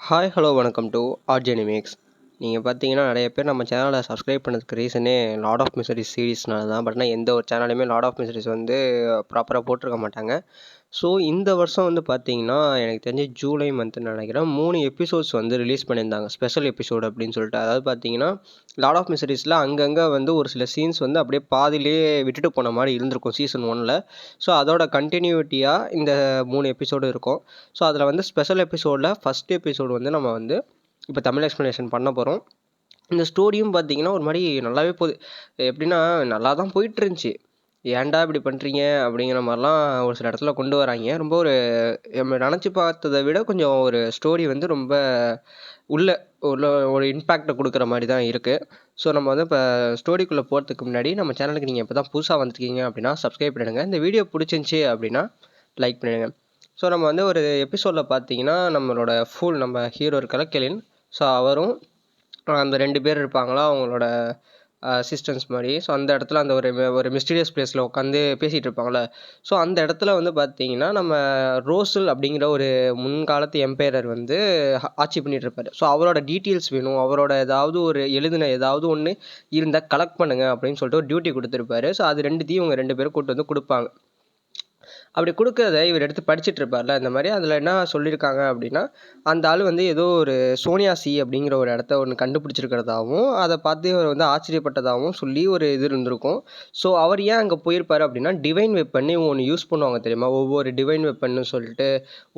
Hi hello வணக்கம் to ஆர்ஜெனிமேக்ஸ். நீங்கள் பார்த்தீங்கன்னா நிறைய பேர் நம்ம சேனலை சப்ஸ்கிரைப் பண்ணதுக்கு ரீசனே லார்ட் ஆஃப் மிஸ்டரிஸ் சீரீஸ்னால தான். பட் ஆனால் எந்த ஒரு சேனலுமே லார்ட் ஆஃப் மிஸ்டரிஸ் வந்து ப்ராப்பராக போட்டிருக்க மாட்டாங்க. ஸோ இந்த வருஷம் வந்து பார்த்தீங்கன்னா எனக்கு தெரிஞ்சு ஜூலை மந்த்னு நினைக்கிறேன் 3 எபிசோட்ஸ் வந்து ரிலீஸ் பண்ணியிருந்தாங்க, ஸ்பெஷல் எபிசோடு அப்படின்னு சொல்லிட்டு. அதாவது பார்த்தீங்கன்னா லார்ட் ஆஃப் மிஸ்டரிஸில் அங்கங்கே வந்து ஒரு சில சீன்ஸ் வந்து அப்படியே பாதியிலே விட்டுட்டு போன மாதிரி இருந்திருக்கும் சீசன் 1. ஸோ அதோட கண்டினியூட்டியாக இந்த 3 எபிசோடு இருக்கும். ஸோ அதில் வந்து ஸ்பெஷல் எபிசோடில் ஃபஸ்ட் எபிசோடு வந்து நம்ம வந்து இப்போ தமிழ் எக்ஸ்ப்ளனேஷன் பண்ண போகிறோம். இந்த ஸ்டோரியும் பார்த்தீங்கன்னா ஒரு மாதிரி நல்லாவே போகுது. எப்படின்னா நல்லா தான் போயிட்டு இருந்துச்சு, ஏன்டா இப்படி பண்ணுறீங்க அப்படிங்கிற மாதிரிலாம் ஒரு சில இடத்துல கொண்டு வராங்க. ரொம்ப ஒரு நம்ம நினச்சி பார்த்ததை விட கொஞ்சம் ஒரு ஸ்டோரி வந்து ரொம்ப உள்ள உள்ள ஒரு இம்பேக்டை கொடுக்குற மாதிரி தான் இருக்குது. ஸோ நம்ம வந்து இப்போ ஸ்டோரிக்குள்ளே போகிறதுக்கு முன்னாடி நம்ம சேனலுக்கு நீங்கள் இப்போ தான் புதுசாக வந்துருக்கீங்க அப்படின்னா சப்ஸ்கிரைப் பண்ணிடுங்க. இந்த வீடியோ பிடிச்சிருந்துச்சி அப்படின்னா லைக் பண்ணிடுங்க. ஸோ நம்ம வந்து ஒரு எபிசோடில் பார்த்தீங்கன்னா நம்மளோட நம்ம ஹீரோ இருக்கல கெலின். ஸோ அவரும் அந்த 2 பேர் இருப்பாங்களா அவங்களோட அசிஸ்டன்ஸ் மாதிரி. ஸோ அந்த இடத்துல அந்த ஒரு மிஸ்டீரியஸ் பிளேஸில் உட்காந்து பேசிகிட்டு இருப்பாங்களே. ஸோ அந்த இடத்துல வந்து பார்த்தீங்கன்னா நம்ம ரோசல் அப்படிங்கிற ஒரு முன்காலத்து எம்பையரர் வந்து ஆட்சி பண்ணிட்டு இருப்பார். ஸோ அவரோட டீட்டெயில்ஸ் வேணும், அவரோட ஏதாவது ஒரு எழுதின ஏதாவது ஒன்று இருந்தால் கலெக்ட் பண்ணுங்க அப்படின்னு சொல்லிட்டு ஒரு டியூட்டி கொடுத்துருப்பாரு. ஸோ அது ரெண்டுத்தையும் இவங்க 2 பேரும் கூட்டு வந்து கொடுப்பாங்க. அப்படி கொடுக்கறத இவர் எடுத்து படிச்சுட்டு இருப்பார்ல, இந்த மாதிரி அதில் என்ன சொல்லியிருக்காங்க அப்படின்னா அந்த ஆள் வந்து ஏதோ ஒரு சோனியாசி அப்படிங்கிற ஒரு இடத்த ஒன்று கண்டுபிடிச்சிருக்கிறதாகவும் அதை பார்த்து இவர் வந்து ஆச்சரியப்பட்டதாகவும் சொல்லி ஒரு இது இருந்திருக்கும். ஸோ அவர் ஏன் அங்கே போயிருப்பார் அப்படின்னா டிவைன் வெப்பன் ஒன்று யூஸ் பண்ணுவாங்க தெரியுமா, ஒவ்வொரு டிவைன் வெப்பன்னு சொல்லிட்டு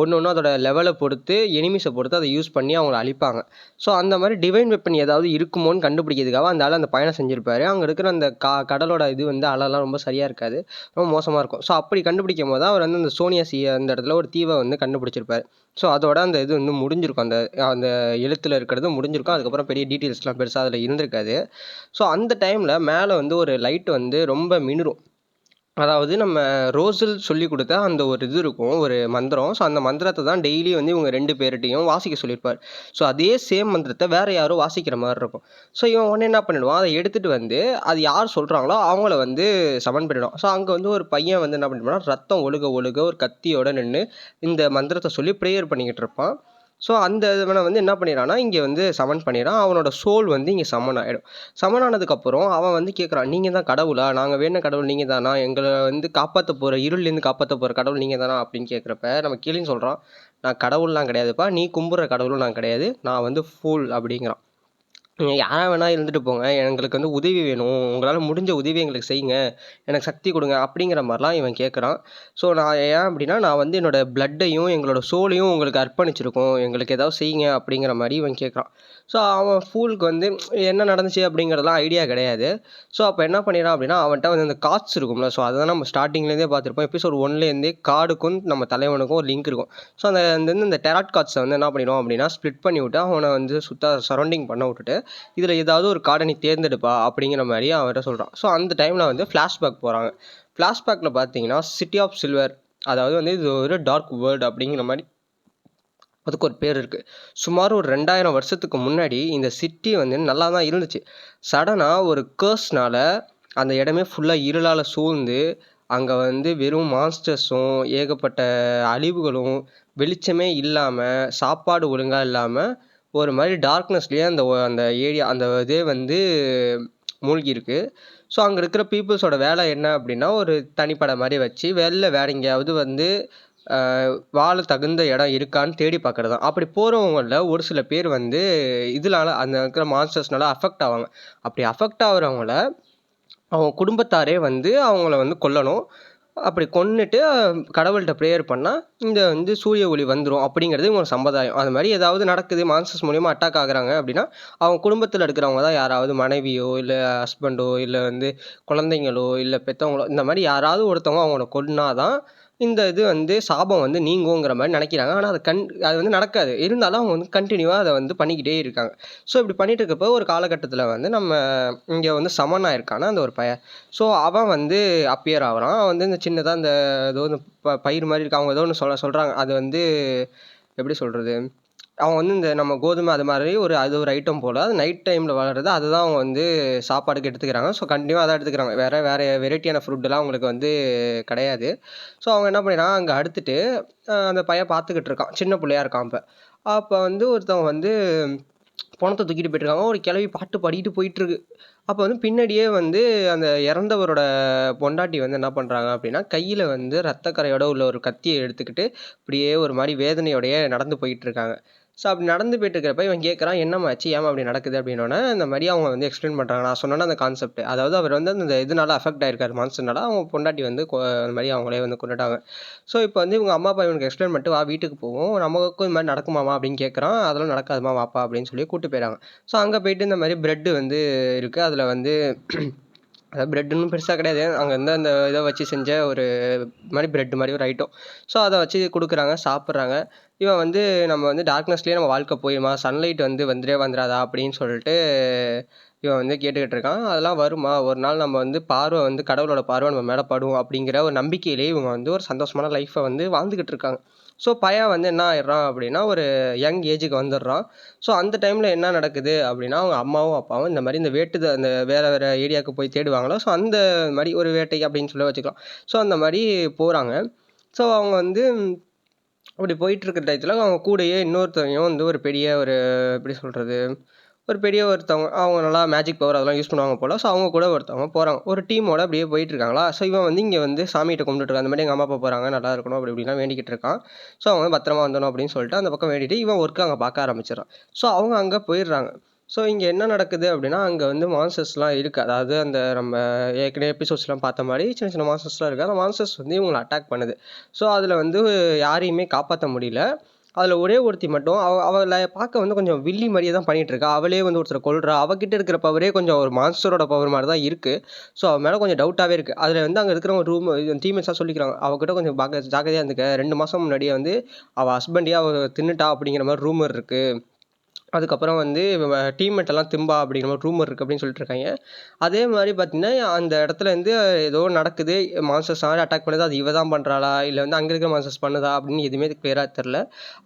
ஒன்று ஒன்று அதோட லெவலை பொறுத்து எனிமிஸை பொறுத்து அதை யூஸ் பண்ணி அவங்கள அழிப்பாங்க. ஸோ அந்த மாதிரி டிவைன் வெப்பன் ஏதாவது இருக்குமோன்னு கண்டுபிடிக்கிறதுக்காக அந்த ஆள் அந்த பயணம் செஞ்சுருப்பாரு. அங்கே இருக்கிற அந்த கடலோட இது வந்து அலைலாம் ரொம்ப சரியாக இருக்காது, ரொம்ப மோசமாக இருக்கும். ஸோ அப்படி கண்டுபிடிக்கும் போது அவர் வந்து அந்த சோனியாசி அந்த இடத்துல ஒரு தீவை வந்து கண்டுபிடிச்சிருப்பார். ஸோ அதோட அந்த இது வந்து முடிஞ்சிருக்கும், அந்த அந்த எழுத்தில் இருக்கிறது முடிஞ்சிருக்கும். அதுக்கப்புறம் பெரிய டீட்டெயில்ஸ்லாம் பெருசாக அதில் இருந்திருக்காது. ஸோ அந்த டைமில் மேலே வந்து ஒரு லைட் வந்து ரொம்ப மினுரும். அதாவது நம்ம ரோசல் சொல்லி கொடுத்த அந்த ஒரு இது இருக்கும், ஒரு மந்திரம். ஸோ அந்த மந்திரத்தை தான் டெய்லி வந்து இவங்க 2 பேர்கிட்டையும் வாசிக்க சொல்லியிருப்பார். ஸோ அதே சேம் மந்திரத்தை வேறு யாரோ வாசிக்கிற மாதிரி இருக்கும். ஸோ இவன் உடனே என்ன பண்ணிடுவான், அதை எடுத்துகிட்டு வந்து அது யார் சொல்கிறாங்களோ அவங்கள வந்து சமன் பண்ணிடுவான். ஸோ அங்கே வந்து ஒரு பையன் வந்து என்ன பண்ணிடுவான், ரத்தம் ஒழுக ஒழுக ஒரு கத்தியோடு நின்று இந்த மந்திரத்தை சொல்லி ப்ரேயர் பண்ணிக்கிட்டு இருப்பான். ஸோ அந்த இவனை வந்து என்ன பண்ணிடுறான்னா இங்கே வந்து சமன் பண்ணிடுறான். அவனோட சோல் வந்து இங்கே சமன் ஆகிடும். சமன் ஆனதுக்கப்புறம் அவன் வந்து கேட்குறான், நீங்கள் தான் கடவுளா, நாங்கள் வேண கடவுள் நீங்கள் தானா, எங்களை வந்து காப்பாற்ற போகிற இருள்லேருந்து காப்பாற்ற போகிற கடவுள் நீங்கள் தானா அப்படின்னு கேட்குறப்ப நம்ம கீழேன்னு சொல்கிறான், நான் கடவுள்லாம் கிடையாதுப்பா, நீ கும்பிட்ற கடவுளும் நான் கிடையாது, நான் வந்து ஃபூல் அப்படிங்கிறான். நீங்கள் யாராக வேணால் இருந்துட்டு போங்க, எங்களுக்கு வந்து உதவி வேணும், உங்களால் முடிஞ்ச உதவி எங்களுக்கு செய்யுங்க, எனக்கு சக்தி கொடுங்க அப்படிங்கிற மாதிரிலாம் இவன் கேட்குறான். ஸோ நான் ஏன் அப்படின்னா நான் வந்து என்னோடய பிளட்டையும் எங்களோட சோலையும் உங்களுக்கு அர்ப்பணிச்சிருக்கோம், எங்களுக்கு ஏதாவது செய்யுங்க அப்படிங்கிற மாதிரி இவன் கேட்குறான். ஸோ அவன் ஃபூலுக்கு வந்து என்ன நடந்துச்சு அப்படிங்கிறதுலாம் ஐடியா கிடையாது. ஸோ அப்போ என்ன பண்ணிடுறான் அப்படின்னா அவன்கிட்ட வந்து அந்த கார்ட்ஸ் இருக்கும்ல, ஸோ அதை தான் நம்ம ஸ்டார்டிங்லேருந்தே பார்த்துருப்போம். எபிசோட் 1லேருந்தே கார்டுக்கும் நம்ம தலைவனுக்கும் ஒரு லிங்க் இருக்கும். ஸோ அந்த டெராட் கார்ட்ஸை வந்து என்ன பண்ணிடுவோம் அப்படின்னா ஸ்ப்ளிட் பண்ணி விட்டு அவனை வந்து சரௌண்டிங் பண்ண விட்டுட்டு இதில் ஏதாவது ஒரு கார்டை நீ தேர்ந்தெடுப்பா அப்படிங்கிற மாதிரி அவர்கிட்ட சொல்கிறான். ஸோ அந்த டைமில் வந்து ஃப்ளாஷ்பேக் போகிறாங்க. ஃப்ளாஷ்பேக்கில் பார்த்தீங்கன்னா சிட்டி ஆஃப் சில்வர், அதாவது வந்து இது ஒரு டார்க் வேர்ல்டு அப்படிங்கிற மாதிரி அதுக்கு ஒரு பேர் இருக்குது. சுமார் ஒரு 2000 வருஷத்துக்கு முன்னாடி இந்த சிட்டி வந்து நல்லா தான் இருந்துச்சு. சடனாக ஒரு கேர்ஸ்னால் அந்த இடமே ஃபுல்லாக இருளால் சூழ்ந்து அங்கே வந்து வெறும் மான்ஸ்டர்ஸும் ஏகப்பட்ட அழிவுகளும் வெளிச்சமே இல்லாமல் சாப்பாடு ஒழுங்காக இல்லாமல் ஒரு மாதிரி டார்க்னஸ்லேயே அந்த அந்த ஏரியா அந்த இதே வந்து மூழ்கியிருக்கு. ஸோ அங்கே இருக்கிற பீப்புள்ஸோட வேலை என்ன அப்படின்னா ஒரு தனிப்படை மாதிரி வச்சு வேற எங்கேயாவது வந்து வாழ தகுந்த இடம் இருக்கான்னு தேடி பார்க்குறது தான். அப்படி போகிறவங்களில் ஒரு சில பேர் வந்து இதனால அந்த இருக்கிற மான்ஸ்டர்ஸ்னால அஃபெக்ட் ஆவாங்க. அப்படி அஃபெக்ட் ஆகிறவங்கள அவங்க குடும்பத்தாரே வந்து அவங்கள வந்து கொல்லணும். அப்படி கொன்னுட்டு கடவுள்கிட்ட ப்ரேயர் பண்ணால் இந்த வந்து சூரிய ஒளி வந்துடும் அப்படிங்கிறது இவங்க சம்பிரதாயம். அது மாதிரி ஏதாவது நடக்குது, மான்ஸ்டர்ஸ் மூலிமா அட்டாக் ஆகுறாங்க அப்படின்னா அவங்க குடும்பத்தில் இருக்கிறவங்க தான் யாராவது மனைவியோ இல்லை ஹஸ்பண்டோ இல்லை வந்து குழந்தைங்களோ இல்லை பெற்றவங்களோ இந்த மாதிரி யாராவது ஒருத்தவங்க அவங்கள கொன்னாதான் இந்த இது வந்து சாபம் வந்து நீங்குங்கிற மாதிரி நினைக்கிறாங்க. ஆனால் அது வந்து நடக்காது. இருந்தாலும் அவங்க வந்து கண்டினியூவாக அதை வந்து பண்ணிக்கிட்டே இருக்காங்க. ஸோ இப்படி பண்ணிட்டு இருக்கப்போ ஒரு காலகட்டத்தில் வந்து நம்ம இங்கே வந்து சமன் ஆயிருக்கான அந்த ஒரு பையன். ஸோ அவன் வந்து அப்பியர் ஆகிறான். அவன் வந்து இந்த சின்னதாக இந்த ஏதோ இந்த பயிர் மாதிரி இருக்கு, அவங்க ஏதோ ஒன்று சொல்கிறாங்க. அது வந்து எப்படி சொல்கிறது, அவங்க வந்து இந்த நம்ம கோதுமை அது மாதிரி அது ஒரு ஐட்டம் போல், அது நைட் டைமில் வளருது, அதுதான் அவங்க வந்து சாப்பாடுக்கு எடுத்துக்கிறாங்க. ஸோ கண்டினியூவாக அதை எடுத்துக்கிறாங்க, வேறு வெரைட்டியான ஃப்ரூட்டெல்லாம் அவங்களுக்கு வந்து கிடையாது. ஸோ அவங்க என்ன பண்ணிடுறாங்க, அங்கே அடுத்துட்டு அந்த பையன் பார்த்துக்கிட்டு இருக்கான், சின்ன பிள்ளையா இருக்கான். இப்போ அப்போ வந்து ஒருத்தவங்க வந்து பணத்தை தூக்கிட்டு போயிட்டுருக்காங்க. ஒரு கிழவி பாட்டு பாடிட்டு போயிட்டுருக்கு. அப்போ வந்து பின்னாடியே வந்து அந்த இறந்தவரோட பொண்டாட்டி வந்து என்ன பண்ணுறாங்க அப்படின்னா, கையில் வந்து ரத்தக்கரையோட உள்ள ஒரு கத்தியை எடுத்துக்கிட்டு இப்படியே ஒரு மாதிரி வேதனையோடயே நடந்து போயிட்டுருக்காங்க. ஸோ அப்படி நடந்து போயிட்டு இருக்கிறப்ப இவன் கேட்குறான், என்னம்மாச்சு, ஏமா அப்படி நடக்குது அப்படின்னோடனே இந்த மாதிரி அவங்க வந்து எக்ஸ்பிளைன் பண்ணுறாங்க. நான் சொன்னேன்னா அந்த கான்செப்ட், அதாவது அவர் வந்து அந்த இதனால அஃபெக்ட் ஆயிருக்காரு, மான்சர்னால. அவங்க பொண்டாட்டி வந்து அந்த மாதிரி அவங்களே வந்து கொண்டுட்டாங்க. ஸோ இப்போ வந்து இவங்க அம்மா அப்பா இவனுக்கு எக்ஸ்பிளைன் பண்ணிட்டு, வா வீட்டுக்கு போவோம், நமக்கும் இந்த மாதிரி நடக்குமாமா அப்படின்னு கேட்குறான். அதெல்லாம் நடக்காதுமா, வாப்பா அப்படின்னு சொல்லி கூட்டு போயிடறாங்க. ஸோ அங்கே போயிட்டு இந்த மாதிரி பிரெட்டு வந்து இருக்குது. அதில் வந்து அதாவது பிரெட்டுன்னு பெருசாக கிடையாது, அங்கே வந்து அந்த இதை வச்சு செஞ்ச ஒரு மாதிரி பிரெட் மாதிரி ஒரு ஐட்டம். ஸோ அதை வச்சு கொடுக்குறாங்க, சாப்பிட்றாங்க. இவன் வந்து நம்ம வந்து டார்க்னஸ்லேயே நம்ம வாழ்க்கை போயிடுமா, சன்லைட் வந்து வந்துடாதா அப்படின்னு சொல்லிட்டு இவன் வந்து கேட்டுக்கிட்டு இருக்கான். அதெல்லாம் வருமா, ஒரு நாள் நம்ம வந்து பார்வை வந்து கடவுளோட பார்வை நம்ம மேலே படும் அப்படிங்கிற ஒரு நம்பிக்கையிலேயே இவங்க வந்து ஒரு சந்தோஷமான லைஃப்பை வந்து வாழ்ந்துக்கிட்டு இருக்காங்க. ஸோ பையன் வந்து என்ன ஆயிடுறான் அப்படின்னா, ஒரு யங் ஏஜுக்கு வந்துடுறான். ஸோ அந்த டைமில் என்ன நடக்குது அப்படின்னா, அவங்க அம்மாவும் அப்பாவும் இந்த மாதிரி இந்த அந்த வேறு வேறு ஏரியாவுக்கு போய் தேடுவாங்களோ, ஸோ அந்த மாதிரி ஒரு வேட்டை அப்படின்னு சொல்லி வச்சுக்கலாம். ஸோ அந்த மாதிரி போகிறாங்க. ஸோ அவங்க வந்து அப்படி போயிட்டுருக்க டயத்தில் அவங்க கூடயே இன்னொருத்தவங்க வந்து ஒரு பெரிய ஒரு எப்படி சொல்கிறது, ஒரு பெரிய ஒருத்தவங்க, அவங்க நல்லா மேஜிக் பவர் அதெல்லாம் யூஸ் பண்ணுவாங்க போல். ஸோ அவங்க கூட ஒருத்தவங்க போகிறாங்க, ஒரு டீமோட அப்படியே போயிட்டுருக்காங்களா. ஸோ இவன் வந்து இங்கே வந்து சாமிகிட்ட கும்பிட்டுருக்கான், அந்த மாதிரி எங்கள் அம்மா அப்பா போகிறாங்க, நல்லா இருக்கணும் அப்படி இப்படிலாம் வேண்டிக்கிட்டு இருக்கான். ஸோ அவங்க வந்து பத்திரமா வந்துடணும் அப்படின்னு சொல்லிட்டு அந்த பக்கம் வேண்டிட்டு இவன் ஒர்க்கு அங்கே பார்க்க ஆரம்பிச்சிடறான். ஸோ அவங்க அங்கே போயிடுறாங்க. ஸோ இங்கே என்ன நடக்குது அப்படின்னா, அங்கே வந்து மான்ஸ்டர்ஸ்லாம் இருக்குது. அதாவது அந்த நம்ம ஏற்கனவே எபிசோட்ஸ்லாம் பார்த்த மாதிரி சின்ன சின்ன மான்ஸ்டர்ஸ்லாம் இருக்குது. அந்த மான்ஸ்டர்ஸ் வந்து இவங்களை அட்டாக் பண்ணுது. ஸோ அதில் வந்து யாரையுமே காப்பாற்ற முடியல. அதில் ஒரே ஒருத்தி மட்டும் அவளை பார்க்க வந்து கொஞ்சம் வில்லி மாதிரியே தான் பண்ணிகிட்டு இருக்கா. அவளே வந்து ஒருத்தரை கொல்றா. அவகிட்ட இருக்கிற பவரே கொஞ்சம் ஒரு மான்ஸ்டரோட பவர் மாதிரி தான் இருக்குது. ஸோ அவன் மேலே கொஞ்சம் டவுட்டாகவே இருக்குது. அதில் வந்து அங்கே இருக்கிறவங்க டீம்மேட்ஸாக சொல்லிக்கிறாங்க, அவகிட்ட கொஞ்சம் ஜாக்கிரதையாக இருந்துக்க, 2 மாதம் முன்னாடியே வந்து அவள் ஹஸ்பண்டையே அவள் தின்னுட்டா அப்படிங்கிற மாதிரி ரூமர் இருக்குது. அதுக்கப்புறம் வந்து டீம்மேட் எல்லாம் திம்பா அப்படிங்கிற மாதிரி ரூமர் இருக்குது அப்படின்னு சொல்லிட்டு இருக்காங்க. அதே மாதிரி பார்த்தீங்கன்னா, அந்த இடத்துல இருந்து ஏதோ நடக்குது, மான்ஸ்டர்ஸ் அட்டாக் பண்ணுது. அது இவ தான் பண்ணுறாளா, இல்லை வந்து அங்கே இருக்கிற மான்ஸ்டர்ஸ் பண்ணுதா அப்படின்னு எதுவுமே கிளியராக தெரில.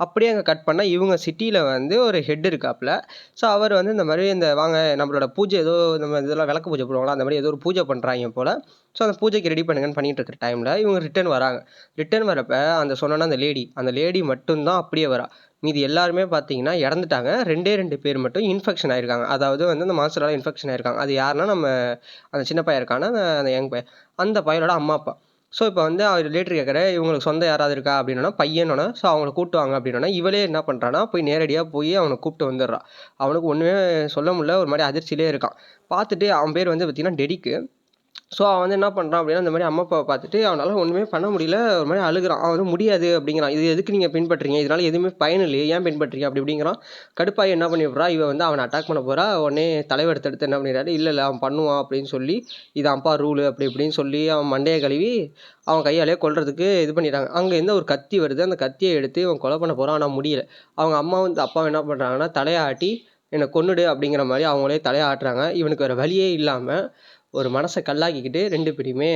அப்படியே அங்கே கட் பண்ணால் இவங்க சிட்டியில் வந்து ஒரு ஹெட் இருக்காப்புல. ஸோ அவர் வந்து இந்த மாதிரி இந்த வாங்க நம்மளோட பூஜை ஏதோ நம்ம இதெல்லாம் விளக்கு பூஜை போடுவாங்களா, அந்த மாதிரி ஏதோ ஒரு பூஜை பண்ணுறாங்க போல். ஸோ அந்த பூஜைக்கு ரெடி பண்ணுங்கன்னு பண்ணிகிட்டு இருக்கிற டைமில் இவங்க ரிட்டர்ன் வராங்க. ரிட்டர்ன் வரப்போ அந்த லேடி மட்டும்தான் அப்படியே வரா. மீதி எல்லாருமே பார்த்தீங்கன்னா இறந்துட்டாங்க. 2 பேர் மட்டும் இன்ஃபெக்ஷன் ஆயிருக்காங்க. அதாவது வந்து அந்த மான்ஸ்டரால இன்ஃபெக்ஷன் ஆயிருக்காங்க. அது யாருன்னா, நம்ம அந்த சின்ன பையன் இருக்கானா, அந்த யங் பையன். அந்த பையனோட அம்மா, அப்பா. ஸோ இப்போ வந்து அவர் ரிலேட்டர் கேட்குறாரு, இவங்களுக்கு சொந்தம் யாராவது இருக்கா அப்படின்னோன்னா, பையனோட. ஸோ அவங்கள கூப்பிட்டு வாங்க அப்படின்னோன்னா, இவளே என்ன பண்ணுறான்னா, போய் நேரடியாக போய் அவனை கூப்பிட்டு வந்துடுறா. அவனுக்கு ஒன்றுமே சொல்ல முடியல, ஒரு மாதிரி அதிர்ச்சியிலே இருக்கான். பார்த்துட்டு அவன் பேர் வந்து பார்த்தீங்கன்னா டெடிக்கு. ஸோ அவன் வந்து என்ன பண்ணுறான் அப்படின்னா, இந்த மாதிரி அம்மா அப்பாவை பார்த்துட்டு அவனால் ஒன்றுமே பண்ண முடியல, ஒரு மாதிரி அழுகிறான். அவன் வந்து முடியாது அப்படிங்கிறான். இது எதுக்கு நீங்கள் பின்பற்றுறீங்க, இதனால் எதுவுமே பயன் இல்லையே, ஏன் பின்பற்றுறீங்க அப்படி இப்படிங்கிறான். கடுப்பாகி என்ன பண்ணி விட்றா, இவன் வந்து அவனை அட்டாக் பண்ண போகிறா. உடனே தலைவர் தடுத்து என்ன பண்ணிடுறாரு, இல்லை அவன் பண்ணுவான் அப்படின்னு சொல்லி, இது அப்பா ரூலு அப்படி இப்படின்னு சொல்லி அவன் மண்டையை கழுவி அவன் கையாலே கொல்றதுக்கு இது பண்ணிடுறாங்க. அங்கே இருந்து ஒரு கத்தி வருது, அந்த கத்தியை எடுத்து இவன் கொலை பண்ண போகிறான். ஆனால் முடியல. அவங்க அம்மா வந்து அப்பாவை என்ன பண்ணுறாங்கன்னா, தலையாட்டி என்னை கொன்னுடு அப்படிங்கிற மாதிரி அவங்களே தலையாட்டுறாங்க. இவனுக்கு வேறு வழியே இல்லாமல் ஒரு மனசை கல்லாக்கிக்கிட்டு 2 பேரையுமே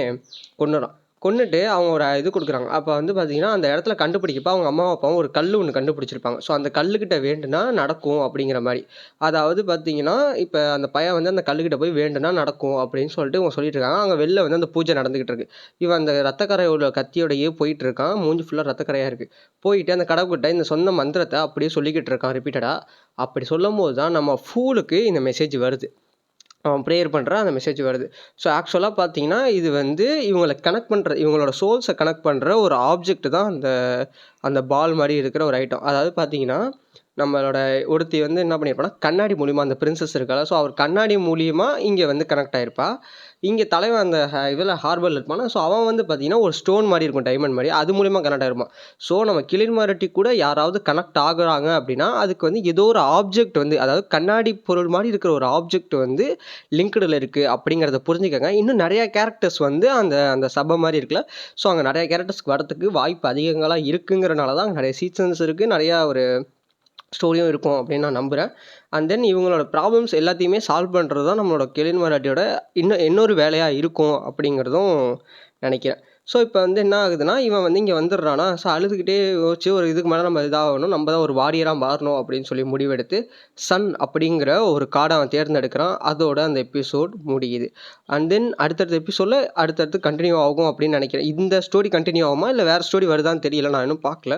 கொன்னுறான். கொன்னுட்டு அவங்க ஒரு இது கொடுக்குறாங்க. அப்போ வந்து பார்த்தீங்கன்னா, அந்த இடத்துல கண்டுபிடிக்கப்ப அவங்க அம்மாவும் அப்பாவும் ஒரு கல் ஒன்று கண்டுபிடிச்சிருப்பாங்க. ஸோ அந்த கல்லுக்கிட்ட வேண்டுனா நடக்கும் அப்படிங்கிற மாதிரி. அதாவது பார்த்தீங்கன்னா, இப்போ அந்த பையன் வந்து அந்த கல்லுக்கிட்ட போய் வேண்டுனா நடக்கும் அப்படின்னு சொல்லிட்டு இவங்க சொல்லிட்டு இருக்காங்க. அங்கே வெளில வந்து அந்த பூஜை நடந்துகிட்டு இருக்கு. இவன் அந்த ரத்தக்கரை உள்ள கத்தியோடையே போயிட்டு இருக்கான். மூஞ்சி ஃபுல்லாக ரத்தக்கரையாக இருக்குது. போயிட்டு அந்த கடவுள்கிட்ட இந்த சொந்த மந்திரத்தை அப்படியே சொல்லிக்கிட்டு இருக்கான் ரிப்பீட்டடாக. அப்படி சொல்லும்போது தான் நம்ம ஃபூலுக்கு இந்த மெசேஜ் வருது. அவன் ப்ரேயர் பண்ணுறான், அந்த மெசேஜ் வருது. ஸோ ஆக்சுவலாக பார்த்தீங்கன்னா, இது வந்து இவங்கள கனெக்ட் பண்ணுற, இவங்களோட சோல்ஸை கனெக்ட் பண்ணுற ஒரு ஆப்ஜெக்ட் தான் அந்த அந்த பால் மாதிரி இருக்கிற ஒரு ஐட்டம். அதாவது பார்த்தீங்கன்னா, நம்மளோட ஒருத்தி வந்து என்ன பண்ணியிருப்பான்னா, கண்ணாடி மூலியமாக அந்த பிரின்சஸ் இருக்காளா, ஸோ அவர் கண்ணாடி மூலியமா இங்கே வந்து கனெக்ட் ஆகிருப்பா. இங்கே தலைவன் அந்த இதில் ஹார்பரில் இருப்பானா, ஸோ அவன் வந்து பார்த்தீங்கன்னா ஒரு ஸ்டோன் மாதிரி இருக்கும், டைமண்ட் மாதிரி, அது மூலிமா கனெக்ட் ஆகிருப்பான். ஸோ நம்ம கிளின்மாரட்டி கூட யாராவது கனெக்ட் ஆகுறாங்க அப்படின்னா, அதுக்கு வந்து ஏதோ ஒரு ஆப்ஜெக்ட் வந்து, அதாவது கண்ணாடி பொருள் மாதிரி இருக்கிற ஒரு ஆப்ஜெக்ட் வந்து லிங்க்டில் இருக்குது அப்படிங்கிறத புரிஞ்சுக்கங்க. இன்னும் நிறையா கேரக்டர்ஸ் வந்து அந்த அந்த சபை மாதிரி இருக்குல்ல, ஸோ அங்கே நிறையா கேரக்டர்ஸ்க்கு வரத்துக்கு வாய்ப்பு அதிகங்களாக இருக்குங்கிறனால தான் நிறைய சீசன்ஸ் இருக்குது, நிறையா ஒரு ஸ்டோரியும் இருக்கும் அப்படின்னு நான் நம்புகிறேன். அண்ட் தென் இவங்களோட ப்ராப்ளம்ஸ் எல்லாத்தையுமே சால்வ் பண்ணுறது தான் நம்மளோட கெலின் மராட்டியோட இன்னொரு வேலையாக இருக்கும் அப்படிங்கிறதும் நினைக்கிறேன். ஸோ இப்போ வந்து என்ன ஆகுதுன்னா, இவன் வந்து இங்கே வந்துடுறானா, ஸோ அழுதுகிட்டே யோசிச்சு ஒரு இதுக்கு மேலே நம்ம இதாகணும், நம்ம தான் ஒரு வாரியராக மாறணும் அப்படின்னு சொல்லி முடிவெடுத்து சன் அப்படிங்கிற ஒரு கார்டை அவன் தேர்ந்தெடுக்கிறான். அதோட அந்த எபிசோட் முடியுது. அண்ட் தென் அடுத்தடுத்த எபிசோடில் அடுத்தடுத்து கண்டினியூ ஆகும் அப்படின்னு நினைக்கிறேன். இந்த ஸ்டோரி கண்டினியூ ஆகுமா இல்லை வேறு ஸ்டோரி வருதான்னு தெரியல, நான் இன்னும் பார்க்கல.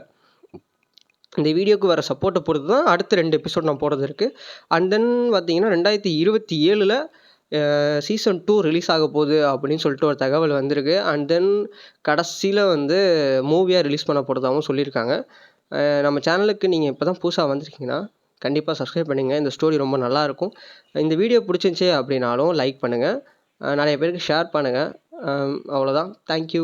இந்த வீடியோக்கு வர சப்போர்ட்டை பொறுத்து தான் அடுத்த 2 எபிசோட் நான் போடுறது இருக்குது. அண்ட் தென் பார்த்தீங்கன்னா 2027 சீசன் 2 ரிலீஸ் ஆக போகுது அப்படின்னு சொல்லிட்டு ஒரு தகவல் வந்திருக்கு. அண்ட் தென் கடைசியில் வந்து மூவியாக ரிலீஸ் பண்ண போகிறதாகவும் சொல்லியிருக்காங்க. நம்ம சேனலுக்கு நீங்கள் இப்போ தான் புதுசாக வந்திருக்கீங்கன்னா கண்டிப்பாக சப்ஸ்கிரைப் பண்ணுங்கள். இந்த ஸ்டோரி ரொம்ப நல்லாயிருக்கும். இந்த வீடியோ பிடிச்சிருந்துச்சி அப்படின்னாலும் லைக் பண்ணுங்கள், நிறைய பேருக்கு ஷேர் பண்ணுங்கள். அவ்வளோதான். தேங்க்யூ.